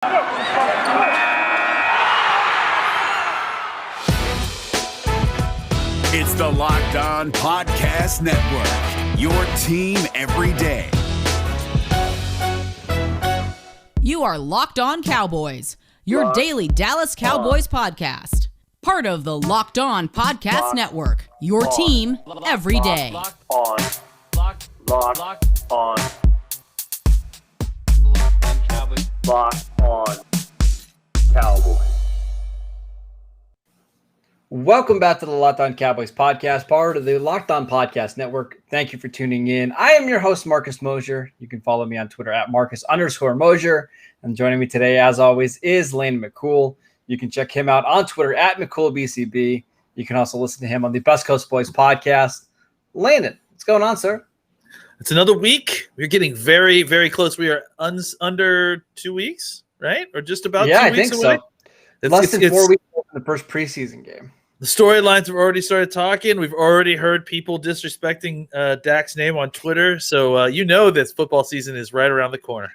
It's the Locked On Podcast Network, your team every day. You are Locked On Cowboys, your daily Dallas Cowboys podcast. Part of the Locked On Podcast Network, your team every day. Locked On Cowboys. Locked On Cowboys. Welcome back to the Locked On Cowboys podcast, part of the Locked On Podcast Network. Thank you for tuning in. I am your host, Marcus Mosher. You can follow me on Twitter at Marcus_Mosher. And joining me today, as always, is Landon McCool. You can check him out on Twitter at McCoolBCB. You can also listen to him on the Best Coast Boys podcast. Landon, what's going on, sir? It's another week. We're getting very, very close. We are under 2 weeks, right? Or just about 2 weeks away? Yeah, I think so. Less than 4 weeks from the first preseason game. The storylines have already started talking. We've already heard people disrespecting Dak's name on Twitter. So you know this football season is right around the corner.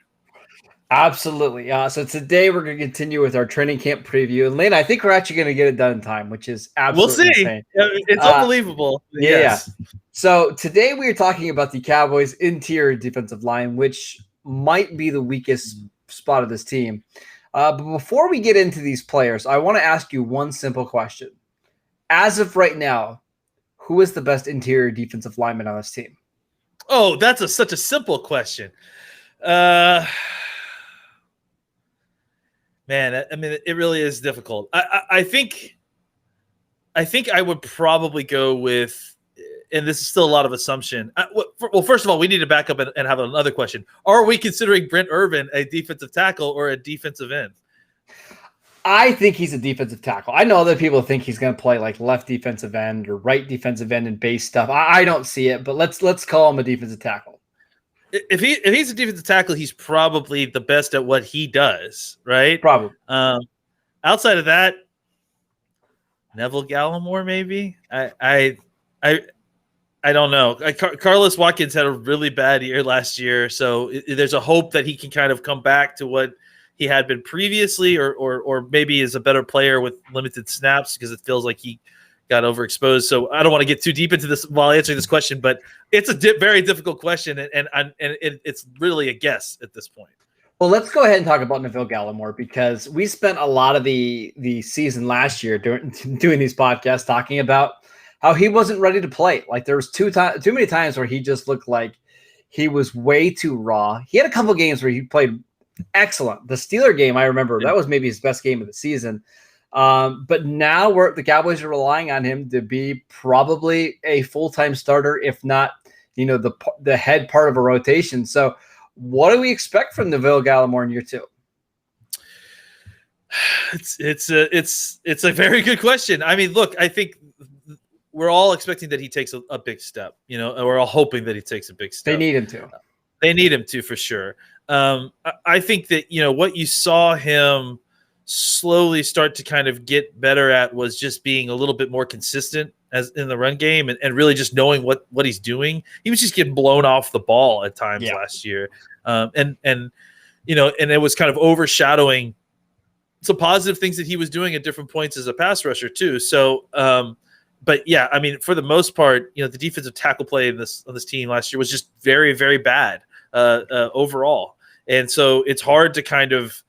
Absolutely. So today we're going to continue with our training camp preview. And Lane, I think we're actually going to get it done in time, which is absolutely insane. It's unbelievable. Yes. Yeah. So today we are talking about the Cowboys' interior defensive line, which might be the weakest spot of this team. But before we get into these players, I want to ask you one simple question. As of right now, who is the best interior defensive lineman on this team? Oh, that's such a simple question. Man, I mean, it really is difficult. I think I would probably go with, and this is still a lot of assumption. Well, first of all, we need to back up and have another question. Are we considering Brent Urban a defensive tackle or a defensive end? I think he's a defensive tackle. I know that people think he's going to play like left defensive end or right defensive end and base stuff. I don't see it, but let's call him a defensive tackle. If he's a defensive tackle, he's probably the best at what he does, right? Probably. Outside of that, Neville Gallimore, maybe. I don't know. Carlos Watkins had a really bad year last year, so there's a hope that he can kind of come back to what he had been previously, or maybe is a better player with limited snaps because it feels like he got overexposed. So I don't want to get too deep into this while answering this question, but it's a very difficult question, and it's really a guess at this point. Well, let's go ahead and talk about Neville Gallimore because we spent a lot of the season last year doing these podcasts talking about how he wasn't ready to play. Like there was too many times where he just looked like he was way too raw. He had a couple games where he played excellent. The Steeler game, I remember, that was maybe his best game of the season. But now the Cowboys are relying on him to be probably a full-time starter, if not, the head part of a rotation. So what do we expect from Neville Gallimore in year two? It's a very good question. I mean, look, I think we're all expecting that he takes a big step, and we're all hoping that he takes a big step. They need him to. They need him to, for sure. I think that, what you saw him slowly start to kind of get better at was just being a little bit more consistent as in the run game and really just knowing what he's doing. He was just getting blown off the ball at times last year. And it was kind of overshadowing some positive things that he was doing at different points as a pass rusher too. So, but yeah, I mean, for the most part, the defensive tackle play on this team last year was just very, very bad overall. And so it's hard to kind of,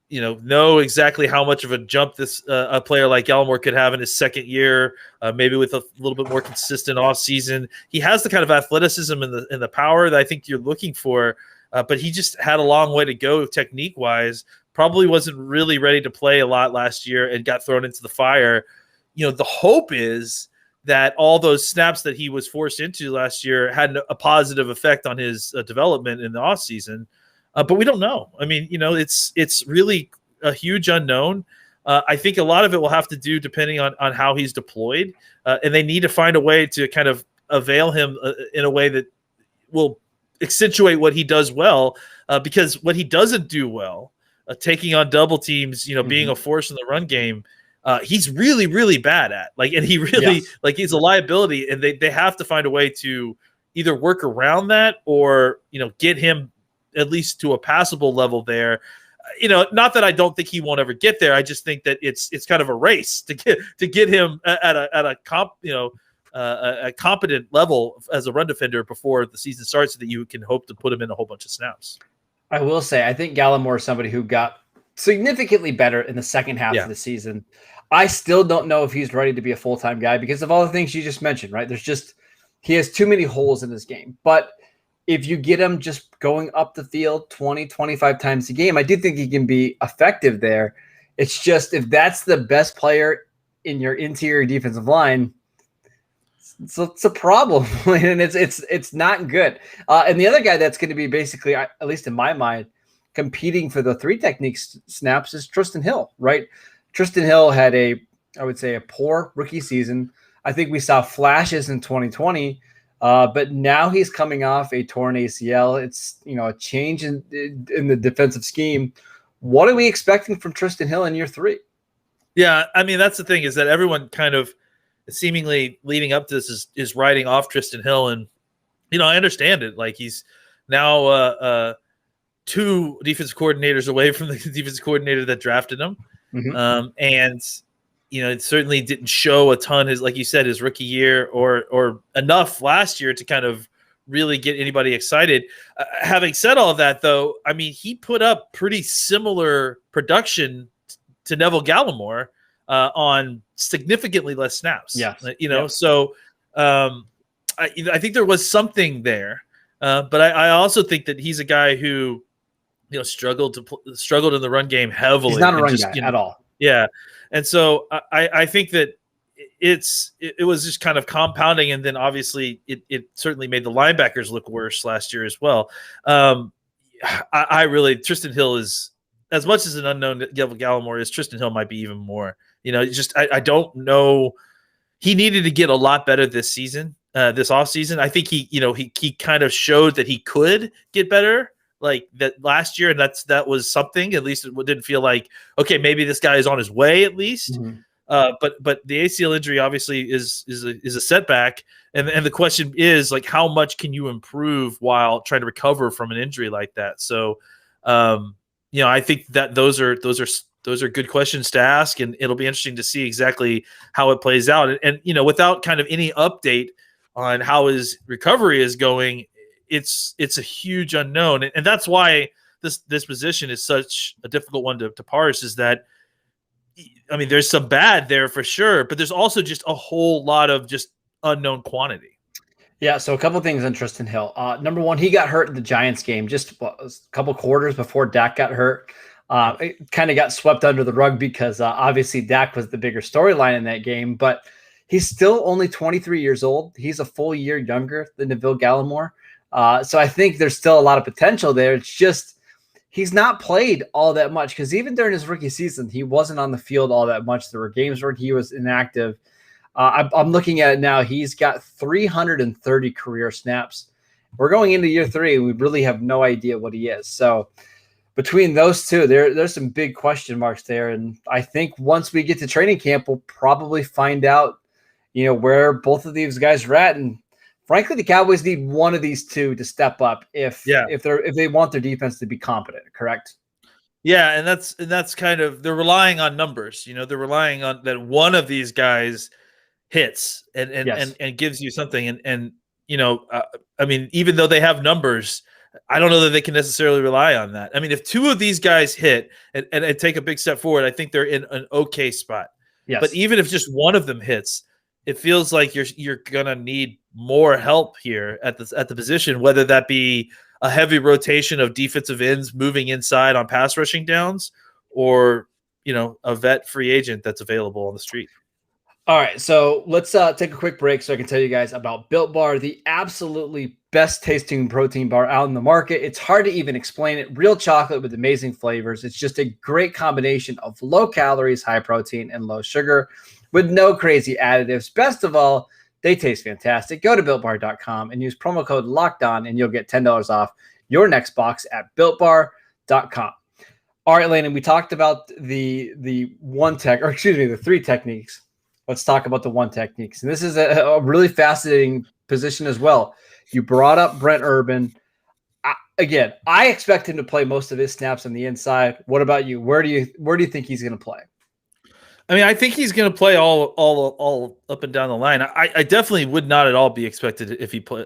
know exactly how much of a jump this a player like Gallimore could have in his second year, maybe with a little bit more consistent offseason. He has the kind of athleticism and the power that I think you're looking for, but he just had a long way to go technique-wise. Probably wasn't really ready to play a lot last year and got thrown into the fire. The hope is that all those snaps that he was forced into last year had a positive effect on his development in the offseason. But we don't know. I mean, it's really a huge unknown. I think a lot of it will have to do depending on how he's deployed. And they need to find a way to kind of avail him in a way that will accentuate what he does well. Because what he doesn't do well, taking on double teams, being a force in the run game, he's really, really bad at. And he really he's a liability, and they have to find a way to either work around that or get him at least to a passable level there. not that I don't think he won't ever get there. I just think that it's kind of a race to get him at a competent level as a run defender before the season starts, so that you can hope to put him in a whole bunch of snaps. I will say, I think Gallimore is somebody who got significantly better in the second half of the season. I still don't know if he's ready to be a full-time guy because of all the things you just mentioned, right? He has too many holes in his game. But if you get him just going up the field 20, 25 times a game, I do think he can be effective there. It's just, if that's the best player in your interior defensive line, it's a problem, and it's not good. And the other guy that's going to be basically, at least in my mind, competing for the 3 technique snaps is Tristan Hill, right? Tristan Hill had I would say, a poor rookie season. I think we saw flashes in 2020, but now he's coming off a torn ACL. It's, a change in the defensive scheme. What are we expecting from Tristan Hill in year 3? Yeah, I mean, that's the thing, is that everyone kind of seemingly leading up to this is writing off Tristan Hill, and I understand it. Like, he's now 2 defensive coordinators away from the defensive coordinator that drafted him, and it certainly didn't show a ton, like you said, his rookie year or enough last year to kind of really get anybody excited. Having said all of that, though, I mean, he put up pretty similar production to Neville Gallimore on significantly less snaps. So I think there was something there, but I also think that he's a guy who struggled in the run game heavily. He's not a run guy at all. Yeah, and so I think that it was just kind of compounding, and then obviously it certainly made the linebackers look worse last year as well. I really, Tristan Hill is, as much as an unknown Neville Gallimore is, Tristan Hill might be even more. I don't know. He needed to get a lot better this season, this offseason. I think he kind of showed that he could get better like that last year, and that was something. At least it didn't feel like, okay, maybe this guy is on his way at least. But the ACL injury obviously is a setback, and the question is, like, how much can you improve while trying to recover from an injury like that? So, I think that those are good questions to ask, and it'll be interesting to see exactly how it plays out. And without kind of any update on how his recovery is going, it's a huge unknown, and that's why this position is such a difficult one to parse. Is that, I mean, there's some bad there for sure, but there's also just a whole lot of just unknown quantity. Yeah, so a couple things on Tristan Hill. Number one, he got hurt in the Giants game just a couple quarters before Dak got hurt. It kind of got swept under the rug because obviously Dak was the bigger storyline in that game, but he's still only 23 years old. He's a full year younger than Neville Gallimore. So I think there's still a lot of potential there. It's just he's not played all that much because even during his rookie season, he wasn't on the field all that much. There were games where he was inactive. I'm looking at it now. He's got 330 career snaps. We're going into year 3. We really have no idea what he is. So between those two, there's some big question marks there. And I think once we get to training camp, we'll probably find out, where both of these guys are at. And frankly, the Cowboys need one of these two to step up if they want their defense to be competent. Correct? Yeah, and that's kind of, they're relying on numbers. They're relying on that one of these guys hits and gives you something. And I mean, even though they have numbers, I don't know that they can necessarily rely on that. I mean, if 2 of these guys hit and take a big step forward, I think they're in an okay spot. Yes. But even if just one of them hits, it feels like you're gonna need more help here at the position, whether that be a heavy rotation of defensive ends moving inside on pass rushing downs, or a vet free agent that's available on the street. All right, so let's take a quick break so I can tell you guys about Built Bar, the absolutely best tasting protein bar out in the market. It's hard to even explain it. Real chocolate with amazing flavors. It's just a great combination of low calories, high protein, and low sugar with no crazy additives. Best of all, they taste fantastic. Go to BuiltBar.com and use promo code LOCKEDON and you'll get $10 off your next box at BuiltBar.com. All right, Landon, we talked about the 3 techniques. Let's talk about the 1 techniques. And this is a really fascinating position as well. You brought up Brent Urban. again, I expect him to play most of his snaps on the inside. What about you? Where do you think he's going to play? I mean, I think he's going to play all up and down the line. I definitely would not at all be expected if he play.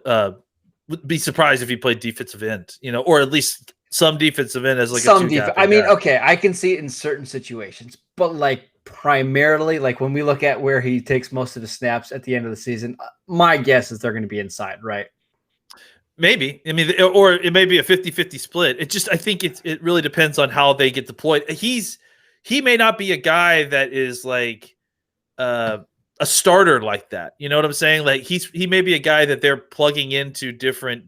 Would be surprised if he played defensive end, or at least some defensive end as like some a defense. I mean, okay, I can see it in certain situations, but like primarily, like when we look at where he takes most of the snaps at the end of the season, my guess is they're going to be inside, right? Maybe. I mean, or it may be a 50-50 split. I think it really depends on how they get deployed. He may not be a guy that is like a starter like that. You know what I'm saying? Like he may be a guy that they're plugging into different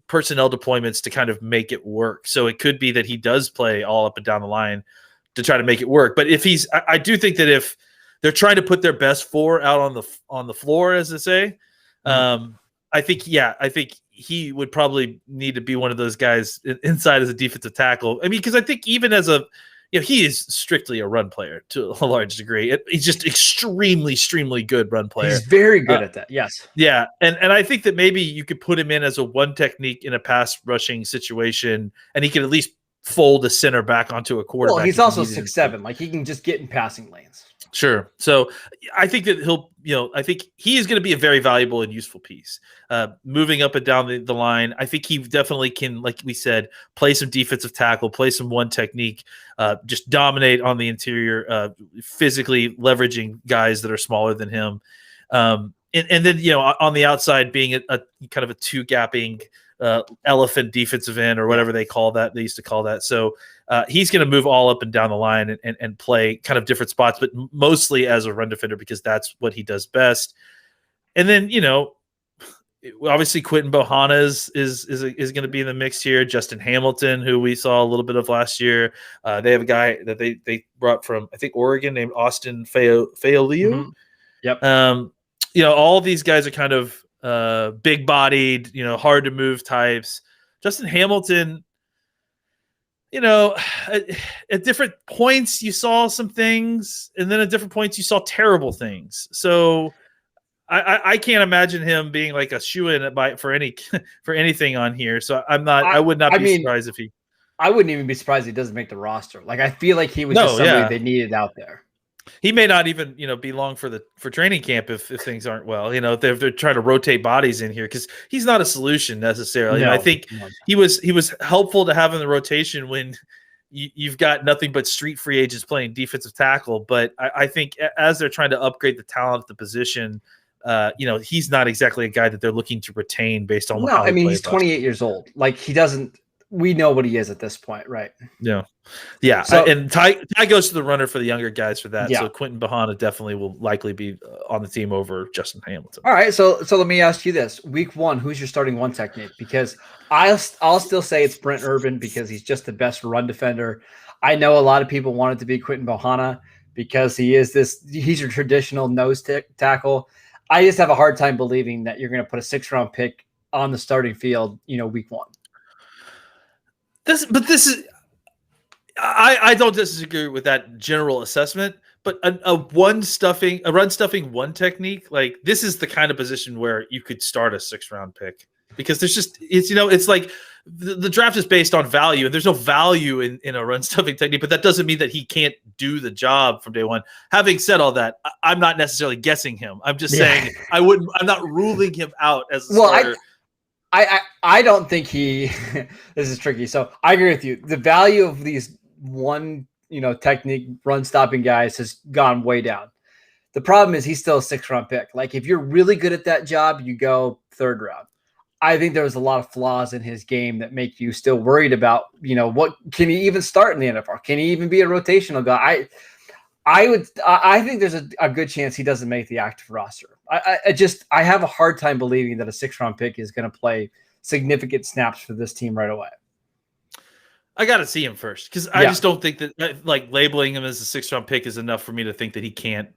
personnel deployments to kind of make it work. So it could be that he does play all up and down the line to try to make it work. But if I do think that if they're trying to put their best four out on the floor, as they say, I think he would probably need to be one of those guys inside as a defensive tackle. I mean, because I think even as he is strictly a run player to a large degree. He's just extremely good run player. He's very good at that. Yes. Yeah. And I think that maybe you could put him in as a one technique in a pass rushing situation, and he can at least fold a center back onto a quarterback. Well, he's also 6'7". Like he can just get in passing lanes. Sure. So I think that I think he is going to be a very valuable and useful piece. Moving up and down the line, I think he definitely can, like we said, play some defensive tackle, play some one technique, just dominate on the interior, physically leveraging guys that are smaller than him. And then, on the outside being a kind of a two-gapping elephant defensive end or whatever they used to call that. So he's going to move all up and down the line and play kind of different spots, but mostly as a run defender because that's what he does best. And then, obviously Quentin Bohanna is going to be in the mix here. Justin Hamilton, who we saw a little bit of last year. They have a guy that they brought from, I think, Oregon named Austin Faoliu. Mm-hmm. Yep. All these guys are kind of big-bodied, hard to move types. Justin Hamilton, at different points you saw some things, and then at different points you saw terrible things. So I can't imagine him being like a shoe-in for anything on here. So I would not be surprised if he. I wouldn't even be surprised if he doesn't make the roster. Like I feel like he was just somebody they needed out there. He may not even, be long for training camp if things aren't well. They're trying to rotate bodies in here because he's not a solution necessarily. No, I think he was helpful to have in the rotation when you've got nothing but street free agents playing defensive tackle. But I think as they're trying to upgrade the talent at the position, he's not exactly a guy that they're looking to retain based on. No, I mean he's 28 years old. Like he doesn't. We know what he is at this point, right? Yeah. So, and Ty goes to the runner for the younger guys for that. Yeah. So Quentin Bohanna definitely will likely be on the team over Justin Hamilton. All right. So let me ask you this: Week 1, who's your starting one technique? Because I'll still say it's Brent Urban because he's just the best run defender. I know a lot of people want it to be Quentin Bohanna because he's your traditional nose tackle. I just have a hard time believing that you're going to put a 6th-round pick on the starting field, Week 1. I don't disagree with that general assessment, but a run stuffing one technique, like this is the kind of position where you could start a 6th-round pick because it's like the draft is based on value and there's no value in a run stuffing technique, but that doesn't mean that he can't do the job from day one. Having said all that, I'm not necessarily guessing him. I'm just saying I'm not ruling him out as a starter. I don't think this is tricky. So I agree with you. The value of these one, technique run stopping guys has gone way down. The problem is he's still a 6th-round pick. Like if you're really good at that job, you go 3rd round. I think there's a lot of flaws in his game that make you still worried about, what can he even start in the NFL? Can he even be a rotational guy? I think there's a good chance he doesn't make the active roster. I have a hard time believing that a 6th-round pick is going to play significant snaps for this team right away. I got to see him first because I just don't think that like labeling him as a 6th-round pick is enough for me to think that he can't.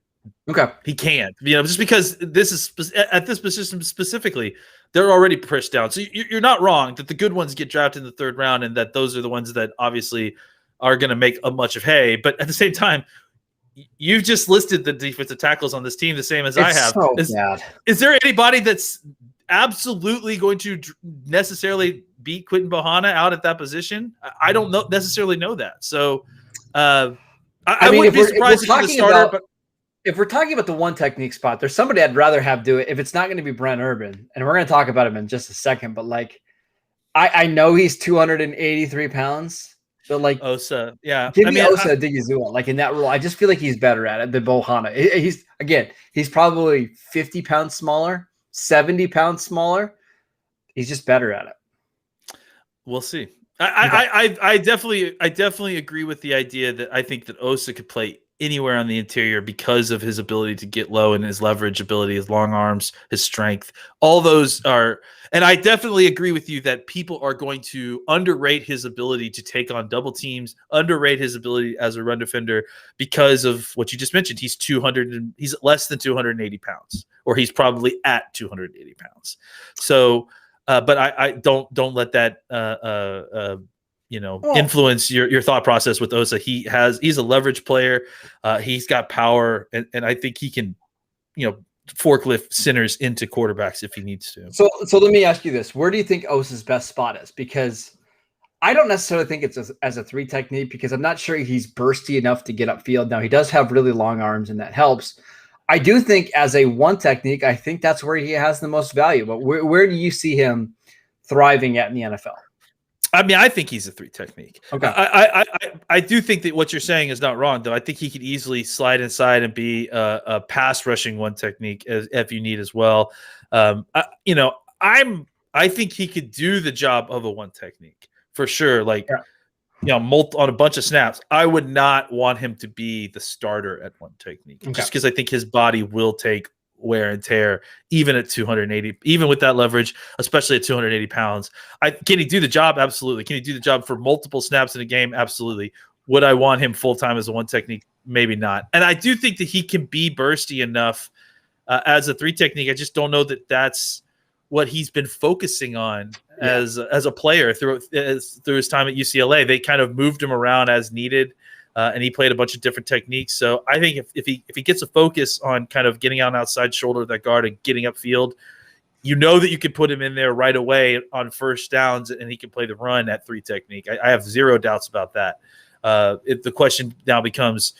Okay, he can't. Just because this is at this position specifically, they're already pushed down. So you're not wrong that the good ones get drafted in the 3rd round and that those are the ones that obviously are going to make a much of hay. But at the same time, you've just listed the defensive tackles on this team the same as I have. So bad. Is there anybody that's absolutely going to necessarily beat Quinton Bohanna out at that position? I don't necessarily know that. So I mean, wouldn't be surprised if he's the starter. But if we're talking about the one technique spot, there's somebody I'd rather have do it. If it's not going to be Brent Urban, and we're going to talk about him in just a second, but like I know he's 283 pounds. But like Osa, yeah. Give me Osa Odighizuwa, like in that role. I just feel like he's better at it than Bohanna. He's probably 50 pounds smaller, 70 pounds smaller. He's just better at it. We'll see. I definitely agree with the idea that I think that Osa could play anywhere on the interior because of his ability to get low and his leverage ability, his long arms, his strength. All those are, and I definitely agree with you that people are going to underrate his ability to take on double teams, underrate his ability as a run defender because of what you just mentioned. He's less than 280 pounds, or he's probably at 280 pounds. So, but I don't let that influence your thought process with Osa. He's a leverage player. He's got power, and I think he can, forklift centers into quarterbacks if he needs to. So let me ask you this: where do you think Osa's best spot is? Because I don't necessarily think it's as a 3 technique, because I'm not sure he's bursty enough to get upfield. Now he does have really long arms, and that helps. I do think as a 1 technique, I think that's where he has the most value. But where do you see him thriving at in the NFL? I mean, I think he's a 3 technique. Okay. I do think that what you're saying is not wrong, though. I think he could easily slide inside and be a pass rushing 1 technique if you need as well. I think he could do the job of a 1 technique for sure. Like, on a bunch of snaps. I would not want him to be the starter at 1 technique, just because I think his body will take wear and tear, even at 280, even with that leverage, especially at 280 pounds. Can he do the job? Absolutely. Can he do the job for multiple snaps in a game? Absolutely. Would I want him full-time as a 1 technique? Maybe not. And I do think that he can be bursty enough as a 3 technique. I just don't know that that's what he's been focusing on as a player through his time at UCLA. They kind of moved him around as needed. And he played a bunch of different techniques. So I think if he gets a focus on kind of getting on outside shoulder of that guard and getting upfield, that you can put him in there right away on first downs, and he can play the run at 3 technique. I have zero doubts about that. The question now becomes,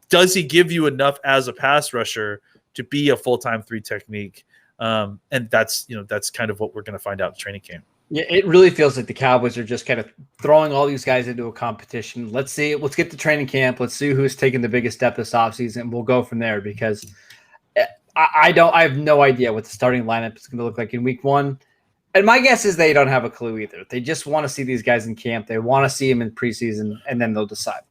does he give you enough as a pass rusher to be a full-time 3 technique? And that's kind of what we're going to find out in training camp. Yeah, it really feels like the Cowboys are just kind of throwing all these guys into a competition. Let's get to training camp. Let's see who's taking the biggest step this offseason. We'll go from there, because I have no idea what the starting lineup is going to look like in week 1. And my guess is they don't have a clue either. They just want to see these guys in camp. They want to see them in preseason, and then they'll decide.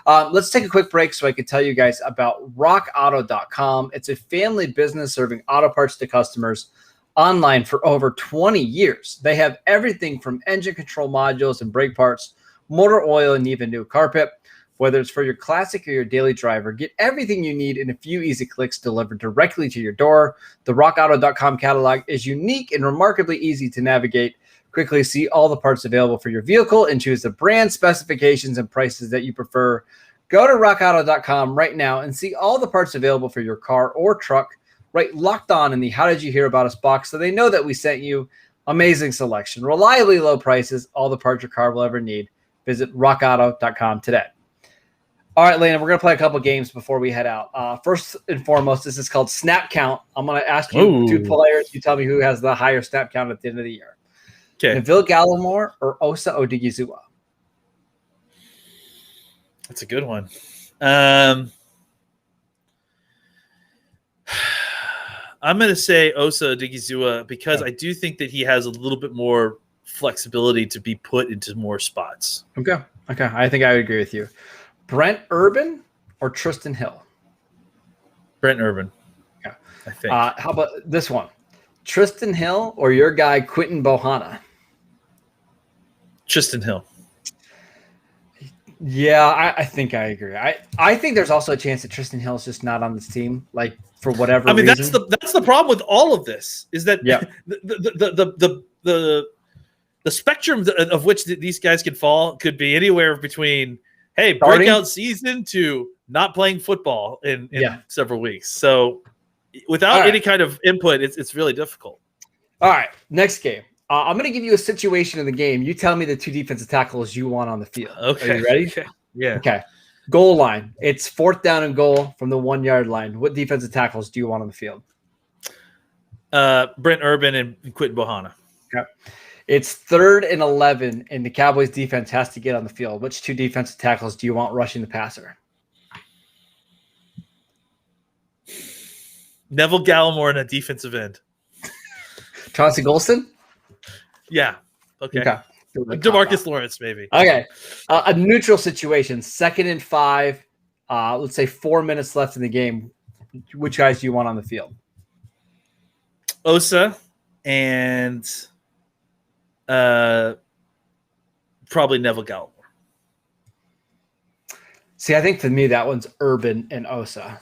Let's take a quick break so I can tell you guys about rockauto.com. It's a family business serving auto parts to customers online for over 20 years. They have everything from engine control modules and brake parts, motor oil, and even new carpet. Whether it's for your classic or your daily driver, get everything you need in a few easy clicks delivered directly to your door. The rockauto.com catalog is unique and remarkably easy to navigate. Quickly see all the parts available for your vehicle and choose the brand, specifications, and prices that you prefer. Go to rockauto.com right now and see all the parts available for your car or truck. Right, Locked On in the How Did You Hear About Us box, so they know that we sent you. Amazing selection, reliably low prices, all the parts your car will ever need. Visit rockauto.com today. All right, Landon, we're going to play a couple games before we head out. First and foremost, this is called Snap Count. I'm going to ask you 2 players. You tell me who has the higher snap count at the end of the year. Okay. Neville Gallimore or Osa Odighizuwa? That's a good one. I'm going to say Osa Odighizuwa, because I do think that he has a little bit more flexibility to be put into more spots. Okay. I think I would agree with you. Brent Urban or Tristan Hill? Brent Urban. Yeah. I think. How about this one? Tristan Hill or your guy Quinton Bohanna? Tristan Hill. Yeah, I think I agree. I think there's also a chance that Tristan Hill is just not on this team, like for whatever reason. That's the problem with all of this, is that the spectrum of which these guys can fall could be anywhere between breakout season to not playing football in several weeks. So without any kind of input, it's really difficult. All right, next game. I'm going to give you a situation in the game. You tell me the 2 defensive tackles you want on the field. Okay. Are you ready? Okay. Yeah. Okay. Goal line. It's 4th down and goal from the 1-yard line. What defensive tackles do you want on the field? Brent Urban and Quentin Bohanna. Okay. It's 3rd and 11, and the Cowboys defense has to get on the field. Which 2 defensive tackles do you want rushing the passer? Neville Gallimore and a defensive end. Chauncey Golston? Yeah. Okay. DeMarcus Lawrence, maybe. Okay. A neutral situation, 2nd and 5. Let's say 4 minutes left in the game. Which guys do you want on the field? Osa and probably Neville Gallimore. See, I think for me that one's Urban and Osa.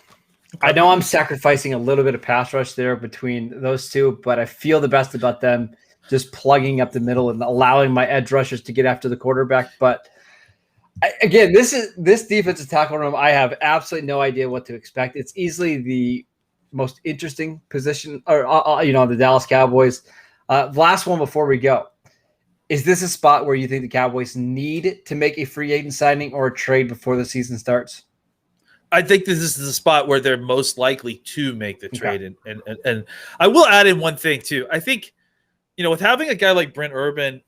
I know I'm sacrificing a little bit of pass rush there between those 2, but I feel the best about them just plugging up the middle and allowing my edge rushers to get after the quarterback. But again, this defensive tackle room, I have absolutely no idea what to expect. It's easily the most interesting position, or the Dallas Cowboys. Last one before we go. Is this a spot where you think the Cowboys need to make a free agent signing or a trade before the season starts? I think this is the spot where they're most likely to make the trade. Okay. And I will add in one thing too. I think, with having a guy like Brent Urban,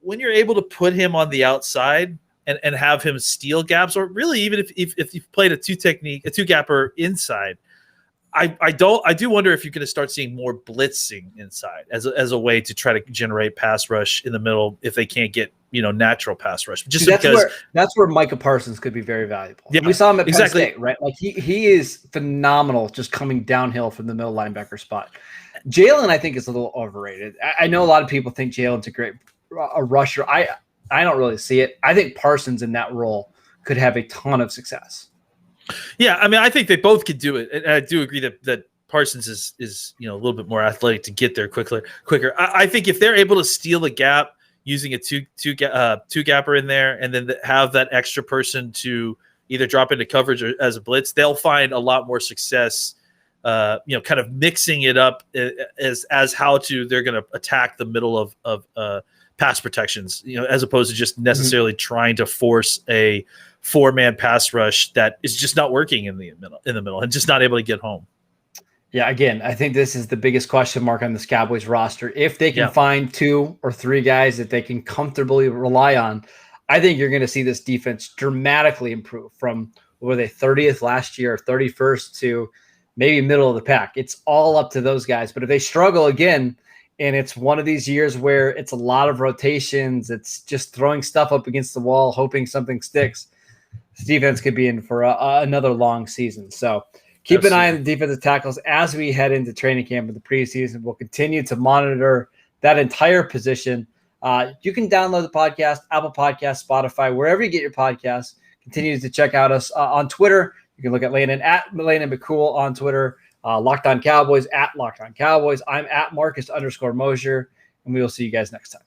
when you're able to put him on the outside and have him steal gaps, or really even if you've played a 2-gapper inside, I do wonder if you're going to start seeing more blitzing inside as a way to try to generate pass rush in the middle if they can't get natural pass rush. Just that's where Micah Parsons could be very valuable. Yeah, we saw him at Penn State, right? Like he is phenomenal, just coming downhill from the middle linebacker spot. Jalen, I think, is a little overrated. I know a lot of people think Jalen's a rusher. I don't really see it. I think Parsons in that role could have a ton of success. Yeah, I mean, I think they both could do it. And I do agree that Parsons is a little bit more athletic to get there quicker. I think if they're able to steal the gap using a two gapper in there, and then have that extra person to either drop into coverage or as a blitz, they'll find a lot more success. Kind of mixing it up as how they're going to attack the middle of pass protections, as opposed to just necessarily trying to force a 4-man pass rush that is just not working in the middle and just not able to get home. Yeah, again, I think this is the biggest question mark on this Cowboys roster. If they can find 2 or 3 guys that they can comfortably rely on, I think you're going to see this defense dramatically improve from, were they 30th last year, 31st to maybe middle of the pack. It's all up to those guys. But if they struggle again, and it's one of these years where it's a lot of rotations, it's just throwing stuff up against the wall, hoping something sticks, this defense could be in for another long season. So keep an eye on the defensive tackles as we head into training camp in the preseason. We'll continue to monitor that entire position. You can download the podcast, Apple Podcasts, Spotify, wherever you get your podcasts. Continue to check out us on Twitter. You can look at Landon at Landon McCool on Twitter. Locked On Cowboys at Locked On Cowboys. I'm at Marcus _Mosher, and we will see you guys next time.